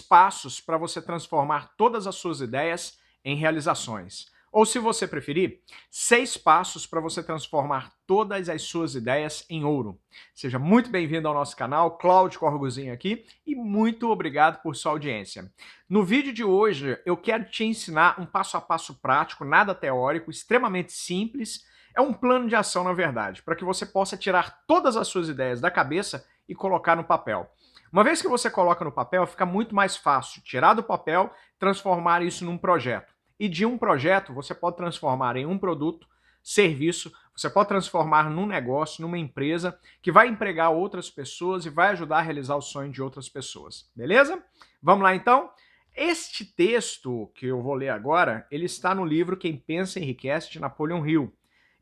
passos para você transformar todas as suas ideias em realizações. Ou, se você preferir, 6 passos para você transformar todas as suas ideias em ouro. Seja muito bem-vindo ao nosso canal, Cláudio Corgozinho aqui, e muito obrigado por sua audiência. No vídeo de hoje, eu quero te ensinar um passo a passo prático, nada teórico, extremamente simples. É um plano de ação, na verdade, para que você possa tirar todas as suas ideias da cabeça e colocar no papel. Uma vez que você coloca no papel, fica muito mais fácil tirar do papel, transformar isso num projeto. E de um projeto, você pode transformar em um produto, serviço, você pode transformar num negócio, numa empresa, que vai empregar outras pessoas e vai ajudar a realizar o sonho de outras pessoas. Beleza? Vamos lá, então? Este texto que eu vou ler agora, ele está no livro Quem Pensa Enriquece, de Napoleon Hill.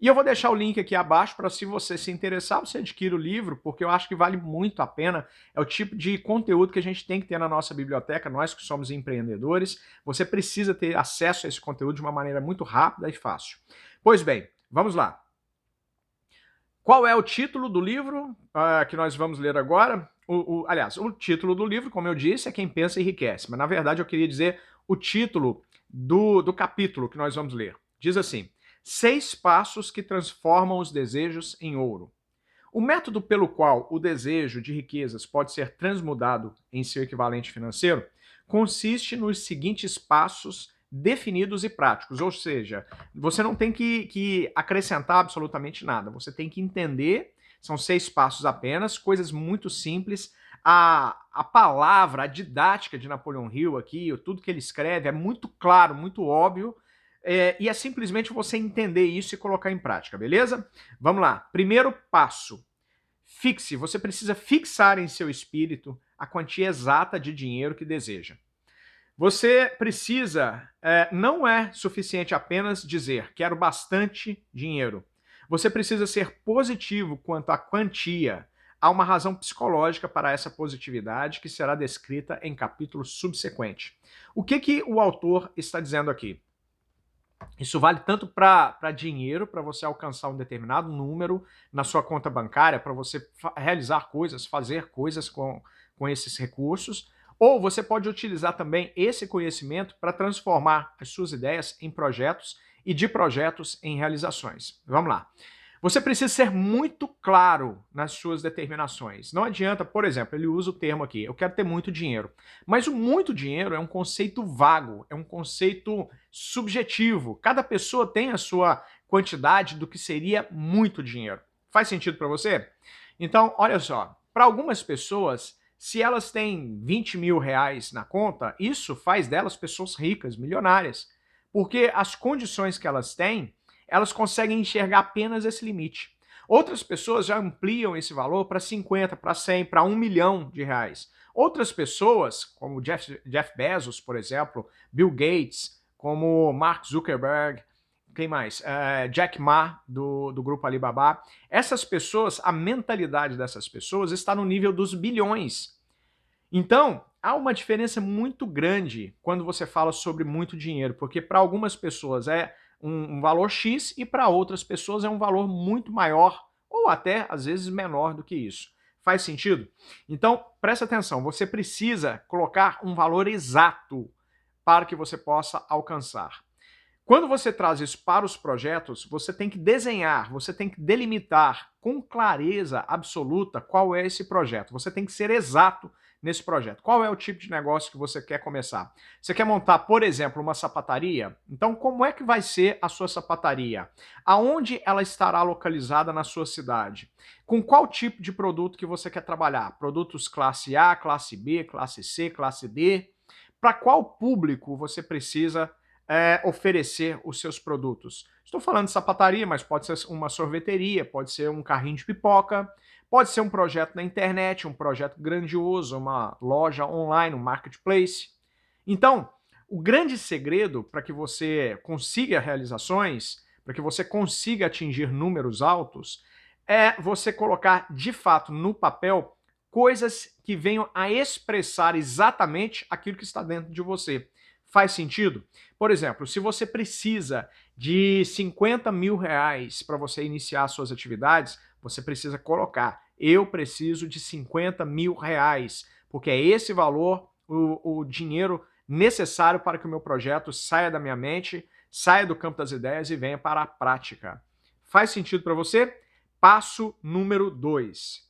E eu vou deixar o link aqui abaixo para, se você se interessar, você adquira o livro, porque eu acho que vale muito a pena. É o tipo de conteúdo que a gente tem que ter na nossa biblioteca, nós que somos empreendedores. Você precisa ter acesso a esse conteúdo de uma maneira muito rápida e fácil. Pois bem, vamos lá. Qual é o título do livro que nós vamos ler agora? Aliás, o título do livro, como eu disse, é Quem Pensa Enriquece. Mas, na verdade, eu queria dizer o título do capítulo que nós vamos ler. Diz assim: 6 passos que transformam os desejos em ouro. O método pelo qual o desejo de riquezas pode ser transmudado em seu equivalente financeiro consiste nos seguintes passos definidos e práticos, ou seja, você não tem que acrescentar absolutamente nada, você tem que entender, são 6 passos apenas, coisas muito simples. A palavra, a didática de Napoleon Hill aqui, tudo que ele escreve é muito claro, muito óbvio, e é simplesmente você entender isso e colocar em prática, beleza? Vamos lá. Primeiro passo. Fixe. Você precisa fixar em seu espírito a quantia exata de dinheiro que deseja. Você precisa, não é suficiente apenas dizer quero bastante dinheiro. Você precisa ser positivo quanto à quantia. Há uma razão psicológica para essa positividade que será descrita em capítulo subsequente. O que o autor está dizendo aqui? Isso vale tanto para dinheiro, para você alcançar um determinado número na sua conta bancária, para você realizar coisas, fazer coisas com esses recursos, ou você pode utilizar também esse conhecimento para transformar as suas ideias em projetos e de projetos em realizações. Vamos lá. Você precisa ser muito claro nas suas determinações. Não adianta, por exemplo, ele usa o termo aqui, eu quero ter muito dinheiro. Mas o muito dinheiro é um conceito vago, é um conceito subjetivo. Cada pessoa tem a sua quantidade do que seria muito dinheiro. Faz sentido para você? Então, olha só, para algumas pessoas, se elas têm 20 mil reais na conta, isso faz delas pessoas ricas, milionárias. Porque as condições que elas têm, elas conseguem enxergar apenas esse limite. Outras pessoas já ampliam esse valor para 50, para 100, para 1 milhão de reais. Outras pessoas, como Jeff Bezos, por exemplo, Bill Gates, como Mark Zuckerberg, quem mais? Jack Ma, do grupo Alibaba. Essas pessoas, a mentalidade dessas pessoas está no nível dos bilhões. Então, há uma diferença muito grande quando você fala sobre muito dinheiro, porque para algumas pessoas é um valor X e para outras pessoas é um valor muito maior ou até, às vezes, menor do que isso. Faz sentido? Então, presta atenção, você precisa colocar um valor exato para que você possa alcançar. Quando você traz isso para os projetos, você tem que desenhar, você tem que delimitar com clareza absoluta qual é esse projeto. Você tem que ser exato nesse projeto. Qual é o tipo de negócio que você quer começar? Você quer montar, por exemplo, uma sapataria? Então, como é que vai ser a sua sapataria? Aonde ela estará localizada na sua cidade? Com qual tipo de produto que você quer trabalhar? Produtos classe A, classe B, classe C, classe D? Para qual público você precisa oferecer os seus produtos? Estou falando de sapataria, mas pode ser uma sorveteria, pode ser um carrinho de pipoca, pode ser um projeto na internet, um projeto grandioso, uma loja online, um marketplace. Então, o grande segredo para que você consiga realizações, para que você consiga atingir números altos, é você colocar de fato no papel coisas que venham a expressar exatamente aquilo que está dentro de você. Faz sentido? Por exemplo, se você precisa de 50 mil reais para você iniciar suas atividades, você precisa colocar: eu preciso de 50 mil reais, porque é esse valor o dinheiro necessário para que o meu projeto saia da minha mente, saia do campo das ideias e venha para a prática. Faz sentido para você? Passo número 2.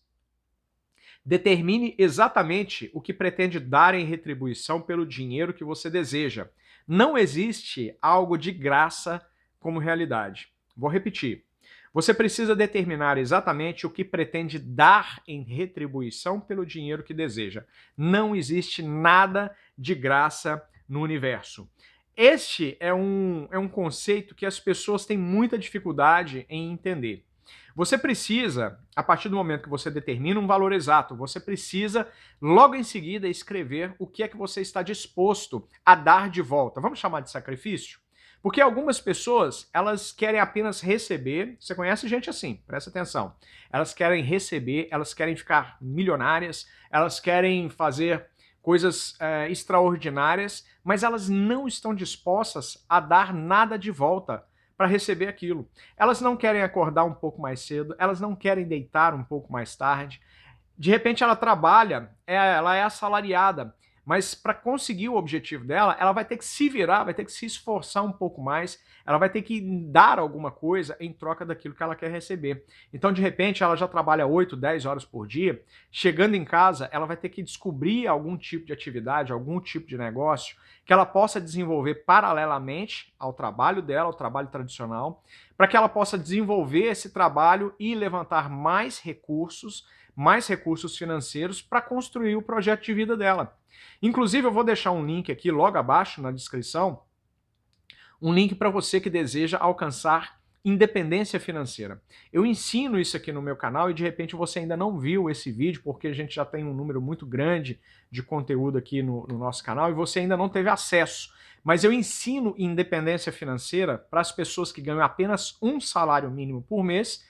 Determine exatamente o que pretende dar em retribuição pelo dinheiro que você deseja. Não existe algo de graça como realidade. Vou repetir. Você precisa determinar exatamente o que pretende dar em retribuição pelo dinheiro que deseja. Não existe nada de graça no universo. Este é um conceito que as pessoas têm muita dificuldade em entender. Você precisa, a partir do momento que você determina um valor exato, você precisa logo em seguida escrever o que é que você está disposto a dar de volta. Vamos chamar de sacrifício? Porque algumas pessoas, elas querem apenas receber. Você conhece gente assim, presta atenção. Elas querem receber, elas querem ficar milionárias, elas querem fazer coisas extraordinárias, mas elas não estão dispostas a dar nada de volta para receber aquilo. Elas não querem acordar um pouco mais cedo, elas não querem deitar um pouco mais tarde. De repente ela trabalha, ela é assalariada, mas para conseguir o objetivo dela, ela vai ter que se virar, vai ter que se esforçar um pouco mais, ela vai ter que dar alguma coisa em troca daquilo que ela quer receber. Então, de repente, ela já trabalha 8, 10 horas por dia, chegando em casa, ela vai ter que descobrir algum tipo de atividade, algum tipo de negócio que ela possa desenvolver paralelamente ao trabalho dela, ao trabalho tradicional, para que ela possa desenvolver esse trabalho e levantar mais recursos financeiros para construir o projeto de vida dela. Inclusive, eu vou deixar um link aqui logo abaixo na descrição, um link para você que deseja alcançar independência financeira. Eu ensino isso aqui no meu canal e de repente você ainda não viu esse vídeo porque a gente já tem um número muito grande de conteúdo aqui no nosso canal e você ainda não teve acesso. Mas eu ensino independência financeira para as pessoas que ganham apenas um salário mínimo por mês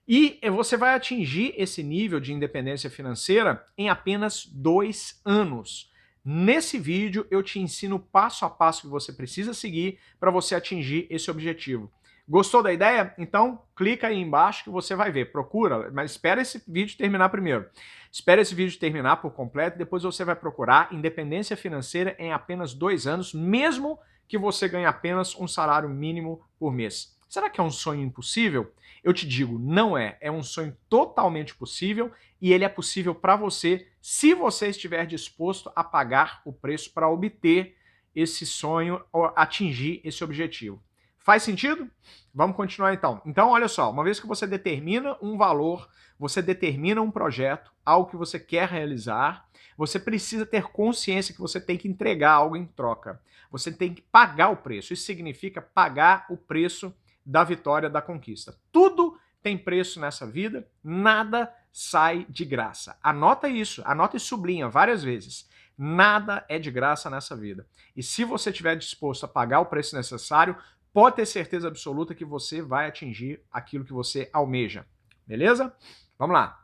e você vai atingir esse nível de independência financeira em apenas 2 anos. Nesse vídeo eu te ensino passo a passo que você precisa seguir para você atingir esse objetivo. Gostou da ideia? Então clica aí embaixo que você vai ver. Procura, mas espera esse vídeo terminar primeiro. Espera esse vídeo terminar por completo, depois você vai procurar independência financeira em apenas 2 anos, mesmo que você ganhe apenas um salário mínimo por mês. Será que é um sonho impossível? Eu te digo, não é. É um sonho totalmente possível e ele é possível para você se você estiver disposto a pagar o preço para obter esse sonho ou atingir esse objetivo. Faz sentido? Vamos continuar então. Então, olha só, uma vez que você determina um valor, você determina um projeto, algo que você quer realizar, você precisa ter consciência que você tem que entregar algo em troca. Você tem que pagar o preço. Isso significa pagar o preço da vitória, da conquista. Tudo tem preço nessa vida, nada sai de graça. Anota isso, anota e sublinha várias vezes. Nada é de graça nessa vida. E se você estiver disposto a pagar o preço necessário, pode ter certeza absoluta que você vai atingir aquilo que você almeja. Beleza? Vamos lá.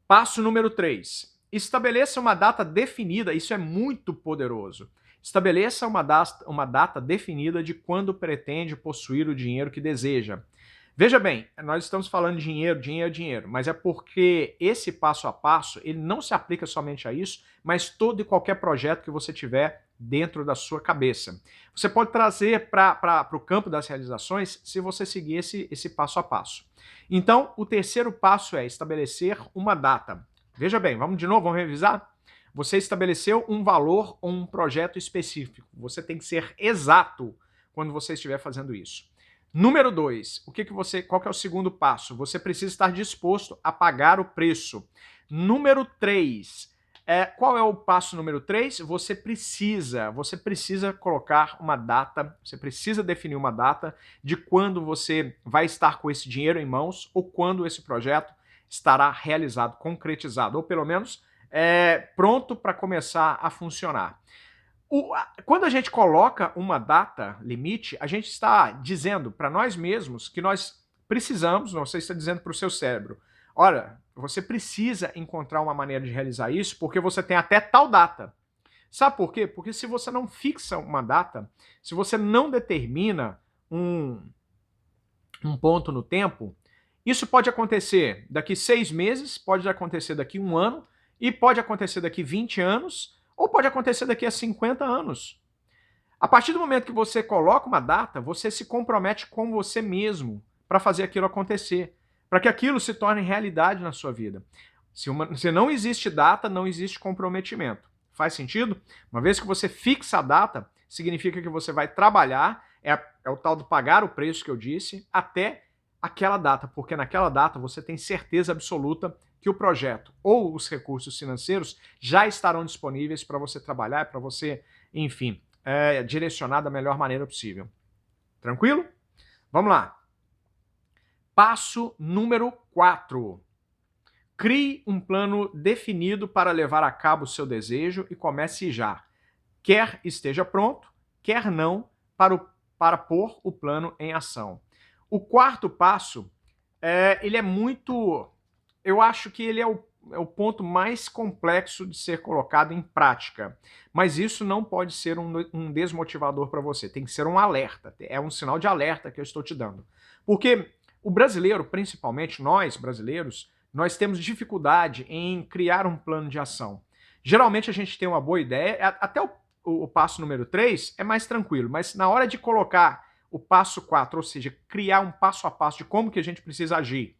Passo número 3. Estabeleça uma data definida, isso é muito poderoso. Estabeleça uma data definida de quando pretende possuir o dinheiro que deseja. Veja bem, nós estamos falando de dinheiro, dinheiro, dinheiro, mas é porque esse passo a passo, ele não se aplica somente a isso, mas todo e qualquer projeto que você tiver dentro da sua cabeça. Você pode trazer para o campo das realizações se você seguir esse passo a passo. Então, o terceiro passo é estabelecer uma data. Veja bem, vamos de novo, vamos revisar? Você estabeleceu um valor ou um projeto específico. Você tem que ser exato quando você estiver fazendo isso. Número 2, qual que é o segundo passo? Você precisa estar disposto a pagar o preço. Número 3, qual é o passo número 3? Você precisa colocar uma data, você precisa definir uma data de quando você vai estar com esse dinheiro em mãos ou quando esse projeto estará realizado, concretizado, ou pelo menos pronto para começar a funcionar. Quando a gente coloca uma data limite, a gente está dizendo para nós mesmos que nós precisamos, você está dizendo para o seu cérebro, olha, você precisa encontrar uma maneira de realizar isso porque você tem até tal data. Sabe por quê? Porque se você não fixa uma data, se você não determina um ponto no tempo, isso pode acontecer daqui 6 meses, pode acontecer daqui 1 ano, E pode acontecer daqui 20 anos ou pode acontecer daqui a 50 anos. A partir do momento que você coloca uma data, você se compromete com você mesmo para fazer aquilo acontecer, para que aquilo se torne realidade na sua vida. Se não existe data, não existe comprometimento. Faz sentido? Uma vez que você fixa a data, significa que você vai trabalhar, é o tal do pagar o preço que eu disse, até aquela data, porque naquela data você tem certeza absoluta que o projeto ou os recursos financeiros já estarão disponíveis para você trabalhar, para você, enfim, direcionar da melhor maneira possível. Tranquilo? Vamos lá. Passo número 4. Crie um plano definido para levar a cabo o seu desejo e comece já. Quer esteja pronto, quer não, para pôr o plano em ação. O quarto passo, ele é muito... Eu acho que ele é o ponto mais complexo de ser colocado em prática. Mas isso não pode ser um desmotivador para você. Tem que ser um alerta. É um sinal de alerta que eu estou te dando. Porque o brasileiro, principalmente nós brasileiros, nós temos dificuldade em criar um plano de ação. Geralmente a gente tem uma boa ideia, até o passo número 3 é mais tranquilo, mas na hora de colocar o passo 4, ou seja, criar um passo a passo de como que a gente precisa agir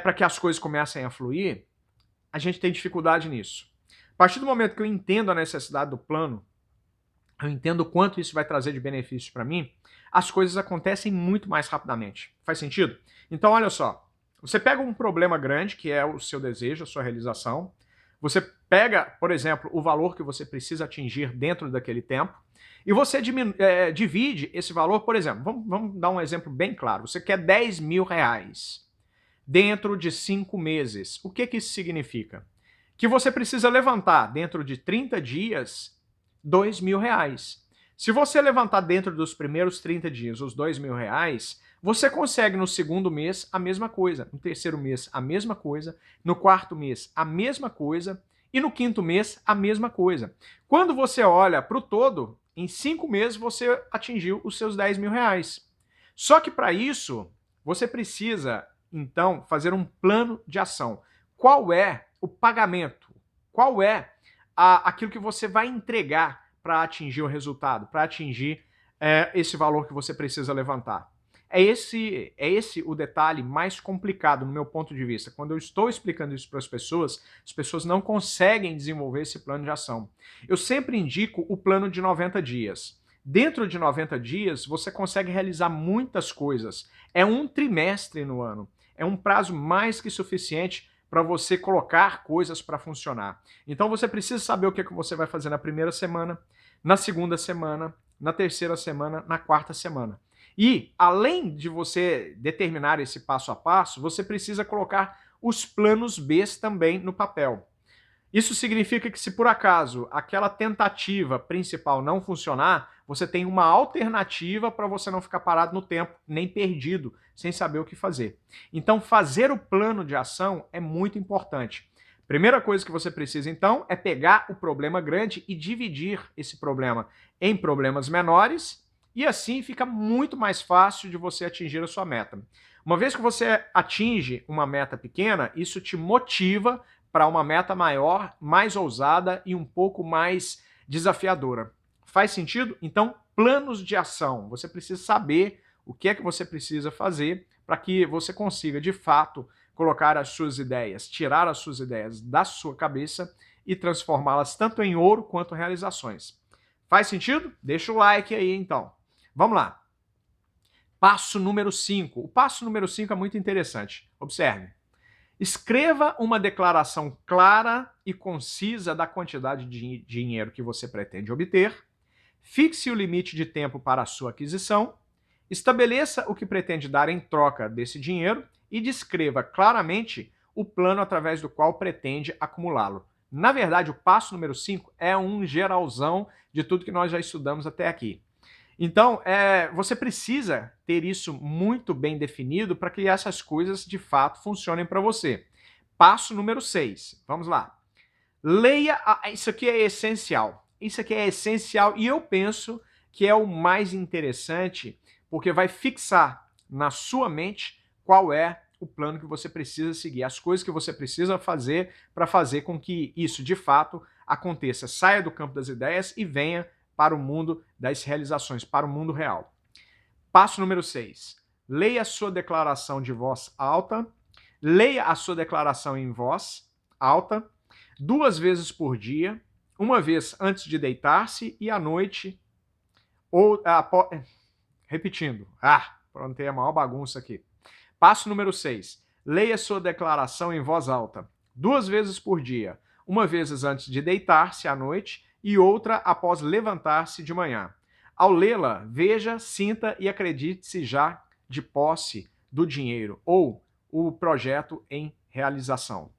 para que as coisas comecem a fluir, a gente tem dificuldade nisso. A partir do momento que eu entendo a necessidade do plano, eu entendo o quanto isso vai trazer de benefício para mim, as coisas acontecem muito mais rapidamente. Faz sentido? Então, olha só. Você pega um problema grande, que é o seu desejo, a sua realização. Você pega, por exemplo, o valor que você precisa atingir dentro daquele tempo, e você divide esse valor, por exemplo, vamos dar um exemplo bem claro. Você quer 10 mil reais dentro de 5 meses. O que isso significa? Que você precisa levantar dentro de 30 dias 2 mil reais. Se você levantar dentro dos primeiros 30 dias os 2 mil reais, você consegue no segundo mês a mesma coisa, no terceiro mês a mesma coisa, no quarto mês a mesma coisa e no quinto mês a mesma coisa. Quando você olha para o todo, em 5 meses você atingiu os seus 10 mil reais. Só que para isso, você precisa, então, fazer um plano de ação. Qual é o pagamento? Qual é aquilo que você vai entregar para atingir o resultado, para atingir esse valor que você precisa levantar? É esse o detalhe mais complicado no meu ponto de vista. Quando eu estou explicando isso para as pessoas não conseguem desenvolver esse plano de ação. Eu sempre indico o plano de 90 dias. Dentro de 90 dias, você consegue realizar muitas coisas. É um trimestre no ano. É um prazo mais que suficiente para você colocar coisas para funcionar. Então você precisa saber o que você vai fazer na primeira semana, na segunda semana, na terceira semana, na quarta semana. E, além de você determinar esse passo a passo, você precisa colocar os planos B também no papel. Isso significa que se por acaso aquela tentativa principal não funcionar, você tem uma alternativa para você não ficar parado no tempo, nem perdido, sem saber o que fazer. Então, fazer o plano de ação é muito importante. Primeira coisa que você precisa, então, é pegar o problema grande e dividir esse problema em problemas menores, e assim fica muito mais fácil de você atingir a sua meta. Uma vez que você atinge uma meta pequena, isso te motiva para uma meta maior, mais ousada e um pouco mais desafiadora. Faz sentido? Então, planos de ação. Você precisa saber o que é que você precisa fazer para que você consiga, de fato, colocar as suas ideias, tirar as suas ideias da sua cabeça e transformá-las tanto em ouro quanto em realizações. Faz sentido? Deixa o like aí, então. Vamos lá. Passo número 5. O passo número 5 é muito interessante. Observe. Escreva uma declaração clara e concisa da quantidade de dinheiro que você pretende obter. Fixe o limite de tempo para a sua aquisição. Estabeleça o que pretende dar em troca desse dinheiro e descreva claramente o plano através do qual pretende acumulá-lo. Na verdade, o passo número 5 é um geralzão de tudo que nós já estudamos até aqui. Então, você precisa ter isso muito bem definido para que essas coisas, de fato, funcionem para você. Passo número 6. Vamos lá. Leia... Isso aqui é essencial. Isso aqui é essencial e eu penso que é o mais interessante, porque vai fixar na sua mente qual é o plano que você precisa seguir, as coisas que você precisa fazer para fazer com que isso, de fato, aconteça. Saia do campo das ideias e venha para o mundo das realizações, para o mundo real. Passo número 6. Leia a sua declaração de voz alta. Leia a sua declaração em voz alta 2 vezes por dia, uma vez antes de deitar-se e à noite, ou repetindo. Aprontei a maior bagunça aqui. Passo número 6. Leia sua declaração em voz alta 2 vezes por dia, uma vez antes de deitar-se à noite e outra após levantar-se de manhã. Ao lê-la, veja, sinta e acredite-se já de posse do dinheiro ou o projeto em realização.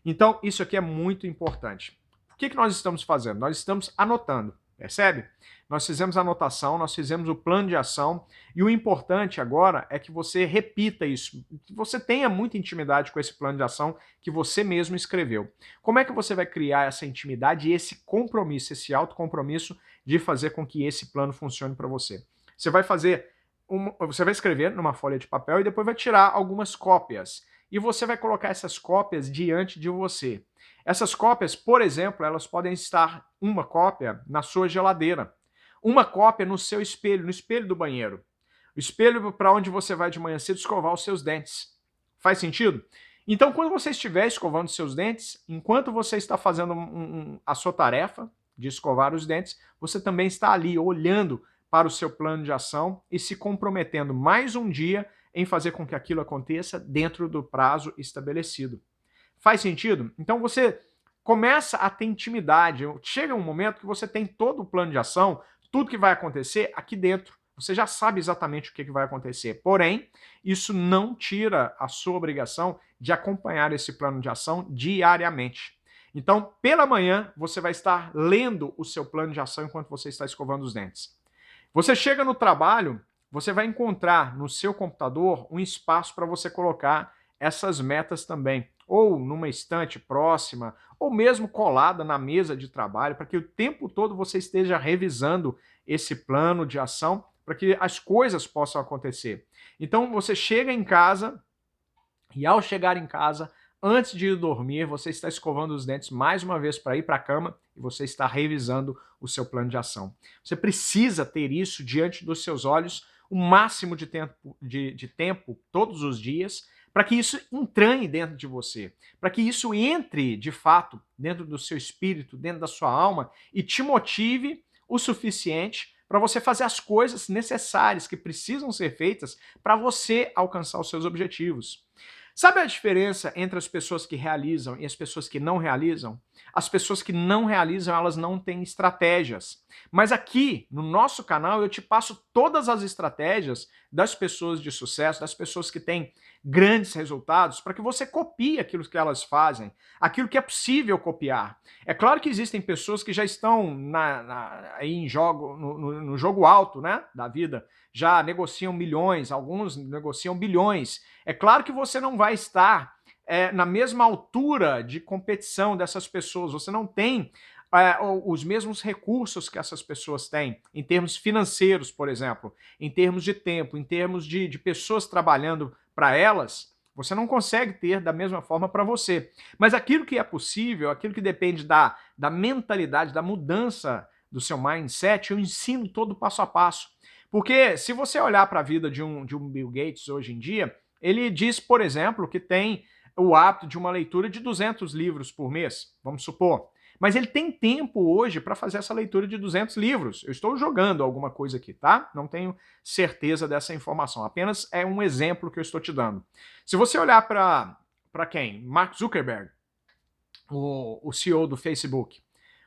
Então, isso aqui é muito importante. O que nós estamos fazendo? Nós estamos anotando, percebe? Nós fizemos a anotação, nós fizemos o plano de ação e o importante agora é que você repita isso, que você tenha muita intimidade com esse plano de ação que você mesmo escreveu. Como é que você vai criar essa intimidade e esse compromisso, esse autocompromisso de fazer com que esse plano funcione para você? Você vai você vai escrever numa folha de papel e depois vai tirar algumas cópias. E você vai colocar essas cópias diante de você. Essas cópias, por exemplo, elas podem estar uma cópia na sua geladeira, uma cópia no seu espelho, no espelho do banheiro. O espelho para onde você vai de manhã cedo escovar os seus dentes. Faz sentido? Então, quando você estiver escovando os seus dentes, enquanto você está fazendo a sua tarefa de escovar os dentes, você também está ali olhando para o seu plano de ação e se comprometendo mais um dia em fazer com que aquilo aconteça dentro do prazo estabelecido. Faz sentido? Então você começa a ter intimidade. Chega um momento que você tem todo o plano de ação, tudo que vai acontecer aqui dentro. Você já sabe exatamente o que vai acontecer. Porém, isso não tira a sua obrigação de acompanhar esse plano de ação diariamente. Então, pela manhã, você vai estar lendo o seu plano de ação enquanto você está escovando os dentes. Você chega no trabalho, você vai encontrar no seu computador um espaço para você colocar essas metas também, ou numa estante próxima, ou mesmo colada na mesa de trabalho, para que o tempo todo você esteja revisando esse plano de ação, para que as coisas possam acontecer. Então você chega em casa, e ao chegar em casa, antes de ir dormir, você está escovando os dentes mais uma vez para ir para a cama e você está revisando o seu plano de ação. Você precisa ter isso diante dos seus olhos o máximo de tempo todos os dias, para que isso entranhe dentro de você, para que isso entre, de fato, dentro do seu espírito, dentro da sua alma e te motive o suficiente para você fazer as coisas necessárias que precisam ser feitas para você alcançar os seus objetivos. Sabe a diferença entre as pessoas que realizam e as pessoas que não realizam? As pessoas que não realizam, elas não têm estratégias. Mas aqui, no nosso canal, eu te passo todas as estratégias das pessoas de sucesso, das pessoas que têm grandes resultados, para que você copie aquilo que elas fazem, aquilo que é possível copiar. É claro que existem pessoas que já estão aí em jogo, no jogo alto, né, da vida, já negociam milhões, alguns negociam bilhões. É claro que você não vai estar na mesma altura de competição dessas pessoas, você não tem os mesmos recursos que essas pessoas têm, em termos financeiros, por exemplo, em termos de tempo, em termos de pessoas trabalhando para elas, você não consegue ter da mesma forma para você. Mas aquilo que é possível, aquilo que depende da mentalidade, da mudança do seu mindset, eu ensino todo passo a passo. Porque se você olhar para a vida de um Bill Gates hoje em dia, ele diz, por exemplo, que tem o hábito de uma leitura de 200 livros por mês, vamos supor. Mas ele tem tempo hoje para fazer essa leitura de 200 livros. Eu estou jogando alguma coisa aqui, tá? Não tenho certeza dessa informação, apenas é um exemplo que eu estou te dando. Se você olhar para quem? Mark Zuckerberg, o CEO do Facebook.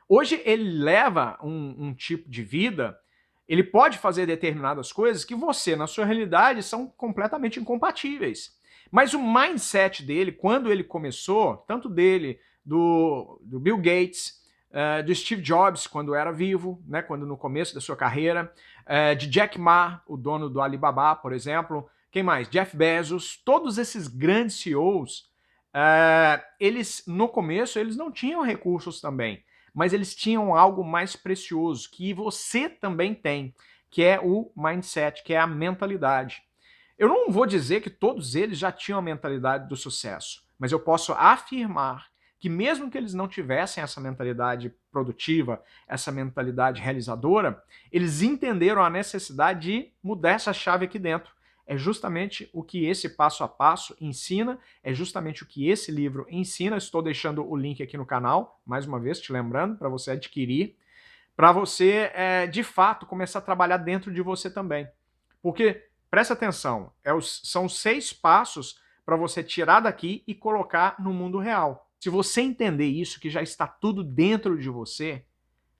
Hoje ele leva um tipo de vida, ele pode fazer determinadas coisas que você, na sua realidade, são completamente incompatíveis. Mas o mindset dele, quando ele começou, tanto dele, do Bill Gates, do Steve Jobs, quando era vivo, né, quando no começo da sua carreira, de Jack Ma, o dono do Alibaba, por exemplo, quem mais? Jeff Bezos, todos esses grandes CEOs, eles, no começo, eles não tinham recursos também, mas eles tinham algo mais precioso, que você também tem, que é o mindset, que é a mentalidade. Eu não vou dizer que todos eles já tinham a mentalidade do sucesso, mas eu posso afirmar que mesmo que eles não tivessem essa mentalidade produtiva, essa mentalidade realizadora, eles entenderam a necessidade de mudar essa chave aqui dentro. É justamente o que esse passo a passo ensina, é justamente o que esse livro ensina. Estou deixando o link aqui no canal, mais uma vez te lembrando, para você adquirir, para você, de fato, começar a trabalhar dentro de você também. Porque, presta atenção, são 6 passos para você tirar daqui e colocar no mundo real. Se você entender isso, que já está tudo dentro de você,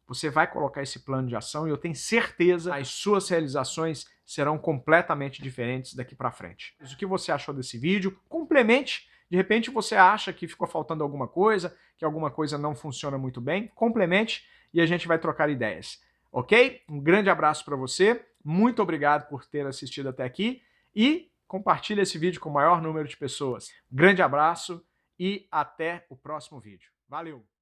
você vai colocar esse plano de ação e eu tenho certeza que as suas realizações serão completamente diferentes daqui para frente. O que você achou desse vídeo? Complemente. De repente você acha que ficou faltando alguma coisa, que alguma coisa não funciona muito bem, complemente e a gente vai trocar ideias. Ok? Um grande abraço para você, muito obrigado por ter assistido até aqui e compartilhe esse vídeo com o maior número de pessoas. Grande abraço e até o próximo vídeo. Valeu!